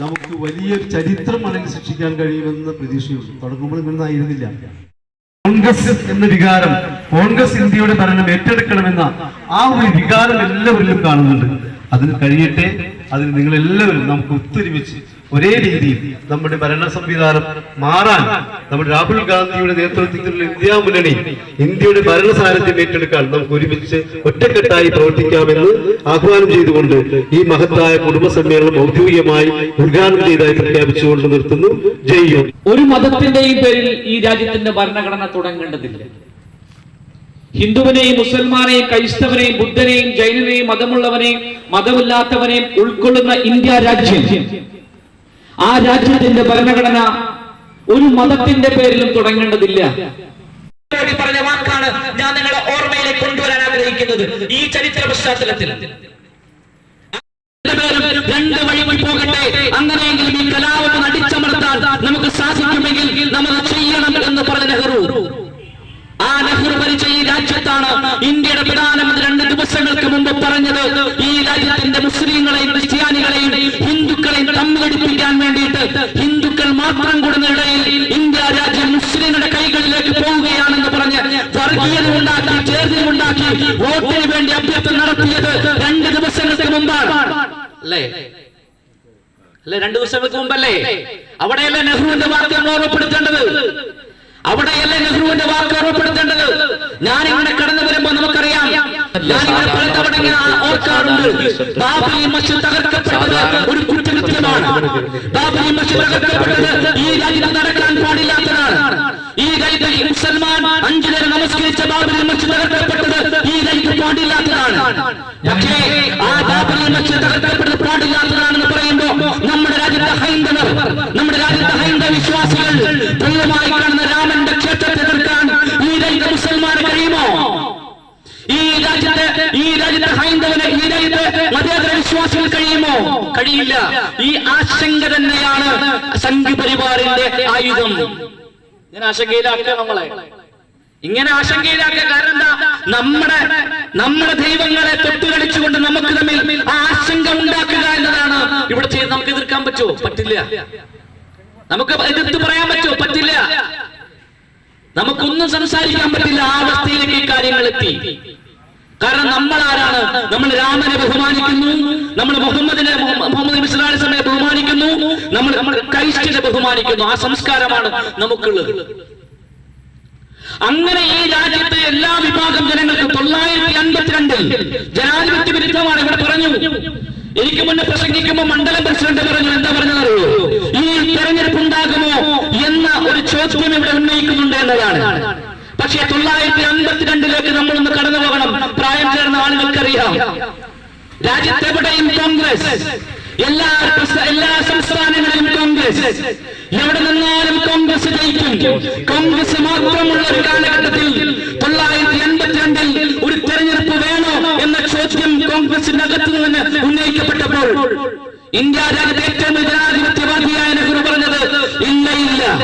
നമുക്ക് വലിയൊരു ചരിത്രം അല്ലെങ്കിൽ സൃഷ്ടിക്കാൻ കഴിയുമെന്ന് പ്രതീക്ഷയുണ്ട്. തുടങ്ങുമ്പോൾ ഇങ്ങനൊന്നും ആയിരുന്നില്ല. കോൺഗ്രസ് എന്ന വികാരം, കോൺഗ്രസ് ഇന്ത്യയുടെ ഭരണം ഏറ്റെടുക്കണമെന്ന ആ ഒരു വികാരം എല്ലാവരിലും കാണുന്നുണ്ട്. അതിന് കഴിയട്ടെ. അതിന് നിങ്ങളെല്ലാവരും നമുക്ക് ഒത്തൊരുമിച്ച് ഒരേ രീതിയിൽ നമ്മുടെ ഭരണ സംവിധാനം മാറാൻ നമ്മുടെ രാഹുൽ ഗാന്ധിയുടെ നേതൃത്വത്തിലുള്ള ഇന്ത്യ മുന്നണി ഇന്ത്യയുടെ ഭരണ സാരഥ്യം ഏറ്റെടുക്കാൻ നമുക്ക് ഒരുമിച്ച് ഒറ്റക്കെട്ടായി പ്രവർത്തിക്കാമെന്ന് ആഹ്വാനം ചെയ്തുകൊണ്ട് ഈ മഹത്തായ കുടുംബ സമ്മേളനം ഔദ്യോഗികമായി ഉദ്ഘാടനം ചെയ്തതായി പ്രഖ്യാപിച്ചുകൊണ്ട് നിർത്തുന്നു. ജയ്. ഒരു മതത്തിന്റെയും പേരിൽ ഈ രാജ്യത്തിന്റെ ഭരണഘടന തുടങ്ങേണ്ടതില്ല. ഹിന്ദുവിനെയും മുസൽമാനെയും ക്രൈസ്തവനെയും ബുദ്ധനെയും ജൈനനെയും മതമുള്ളവനെയും മതമില്ലാത്തവനെയും ഉൾക്കൊള്ളുന്ന ഇന്ത്യ രാജ്യം, ആ രാജ്യത്തിന്റെ ഭരണഘടന ഒരു മതത്തിന്റെ പേരിലും തുടങ്ങേണ്ടതില്ല. പറഞ്ഞ വാക്കാണ് ഞാൻ നിങ്ങളെ ഓർമ്മയിലേക്ക് കൊണ്ടുവരാൻ ആഗ്രഹിക്കുന്നത്. ഈ ചരിത്ര പശ്ചാത്തലത്തിൽ രണ്ട് വഴി പോകട്ടെ. അങ്ങനെയെങ്കിലും ഈ കലാപം അടിച്ചമർത്താൻ നമുക്ക് സാധിക്കുമെങ്കിൽ നമ്മൾ ചെയ്യണം എന്ന് പറഞ്ഞ നെഹ്റു, ആ നെഹ്റു ഭരിച്ച ഈ രാജ്യത്താണ് ഇന്ത്യയുടെ പ്രധാനമന്ത്രി 2 ദിവസങ്ങൾക്ക് മുമ്പ് പറഞ്ഞത്, ഈ രാജ്യത്തിന്റെ മുസ്ലിങ്ങളെയും ക്രിസ്ത്യാനികളെയും ഹിന്ദുക്കളെയും തമ്മിലടിപ്പിക്കാൻ വേണ്ടിയിട്ട് ഹിന്ദുക്കൾ മാത്രം കൂടുന്നതിനിടയിൽ ഇന്ത്യ രാജ്യം മുസ്ലിങ്ങളുടെ കൈകളിലേക്ക് പോവുകയാണെന്ന് പറഞ്ഞ് വർഗീയത ഉണ്ടാക്കി, ചേർച്ചയുണ്ടാക്കി വോട്ടിന് വേണ്ടി അഭ്യർത്ഥന നടത്തിയത് 2 ദിവസങ്ങൾക്ക് മുമ്പാണ്. അല്ലേ 2 ദിവസങ്ങൾക്ക് മുമ്പല്ലേ? അവിടെയല്ലേ നെഹ്റുവിന്റെ വാക്ക് നമ്മൾ ഓർമ്മപ്പെടുത്തേണ്ടത്? അവിടെയല്ലേ നെഹ്റുവിന്റെ വാക്ക് ഓർമ്മപ്പെടുത്തേണ്ടത്? ഞാനിങ്ങനെ കടന്നു വരുമ്പോ നമുക്കറിയാം, ഞാനിങ്ങനെ പലതവണ ഓർക്കാറുണ്ട്, ബാബരി മസ്ജിദ് തകർക്കപ്പെട്ടത് ഒരു കുറ്റകൃത്യമാണ്. ബാബരി മസ്ജിദ് തകർക്കപ്പെട്ടത് ഈ രാജ്യത്ത് നടക്കാൻ പാടില്ലാത്തതാണ്. ഈ രാജ്യത്ത് മുസൽമാൻ 5 നേരം നമസ്കരിച്ച ബാബരി മസ്ജിദ് തകർക്കപ്പെട്ടത് ഈ രാജ്യത്ത് പാടില്ലാത്തതാണ്. പക്ഷേ ആ ബാബരി മസ്ജിദ് തകർക്കപ്പെട്ടത് പാടില്ലാത്തതാണെന്ന് പറയുമ്പോ നമ്മുടെ രാജ്യത്തെ ഹൈന്ദവർ, നമ്മുടെ രാജ്യത്തെ ഹൈന്ദവ വിശ്വാസികൾ ദൈവമായി കാണുന്ന രാമന്റെ ക്ഷേത്രത്തെ തീർക്കാൻ ഈ രാജ്യത്തെ മുസൽമാന് കഴിയുമോ? ഈ രാജ്യത്തെ ഹൈന്ദവന്, ഈ രാജ്യത്തെ മതേതര വിശ്വാസികൾ കഴിയുമോ? കഴിയില്ല. ഈ ആശങ്ക തന്നെയാണ് സംഘപരിവാറിന്റെ ആയുധം. ഇങ്ങനെ ആശങ്കയിലാക്കുക നമ്മളെ, ഇങ്ങനെ ആശങ്കയിലാക്കുക. കാരണം എന്താ? നമ്മുടെ ദൈവങ്ങളെ തൊട്ടുകളിച്ചുകൊണ്ട് നമുക്ക് തമ്മിൽ ആശങ്ക ഉണ്ടാക്കുക എന്നതാണ് ഇവിടെ ചെയ്ത്. നമുക്ക് എതിർക്കാൻ പറ്റുമോ? പറ്റില്ല. നമുക്ക് എതിർത്ത് പറയാൻ പറ്റുമോ? പറ്റില്ല. നമുക്കൊന്നും സംസാരിക്കാൻ പറ്റില്ല. ആ അവസ്ഥയിലേക്ക് ഈ കാര്യങ്ങൾ എത്തി. കാരണം നമ്മൾ ആരാണ്? നമ്മൾ രാമനെ ബഹുമാനിക്കുന്നു, നമ്മൾ മുഹമ്മദ് നബി സ്വല്ലല്ലാഹു അലൈഹി വസല്ലമയെ ബഹുമാനിക്കുന്നു, നമ്മൾ ക്രൈസ്റ്റിനെ ബഹുമാനിക്കുന്നു. ആ സംസ്കാരമാണ് നമുക്കുള്ളത്. അങ്ങനെ ഈ രാജ്യത്തെ എല്ലാ വിഭാഗം ജനങ്ങൾക്കും 952 ജനാധിപത്യ വിരുദ്ധമാണ്. ഇവിടെ പറഞ്ഞു, എനിക്ക് മുന്നേ പ്രസംഗിക്കുമ്പോൾ മണ്ഡലം പ്രസിഡന്റ് പറഞ്ഞു, എന്താ പറഞ്ഞതറിയോ? ഈ തെരഞ്ഞെടുപ്പ് ഉണ്ടാകുമോ എന്ന ഒരു ചോദ്യം ഇവിടെ ഉന്നയിക്കുന്നുണ്ട് എന്നതാണ്. പക്ഷേ 952 നമ്മളൊന്ന് കടന്നു പോകണം. പ്രായം ചേർന്ന ആളുകൾക്കറിയാം, രാജ്യത്തെവിടെയും കോൺഗ്രസ്, എല്ലാ സംസ്ഥാനങ്ങളിലും കോൺഗ്രസ്, എവിടെ നിന്നാലും കോൺഗ്രസ് ജയിക്കും. കോൺഗ്രസ് മാത്രമുള്ള ഒരു കാലഘട്ടത്തിൽ 982 ഒരു തെരഞ്ഞെടുപ്പ് വേണോ എന്ന ചോദ്യം കോൺഗ്രസിന്റെ അകത്തു നിന്ന് ഉന്നയിക്കപ്പെട്ടപ്പോൾ ഇന്ത്യ രാജ്യത്തെ ഏറ്റവും ജനാധിപത്യവാദിയായ നെഹ്റു പറഞ്ഞത് ഇല്ല,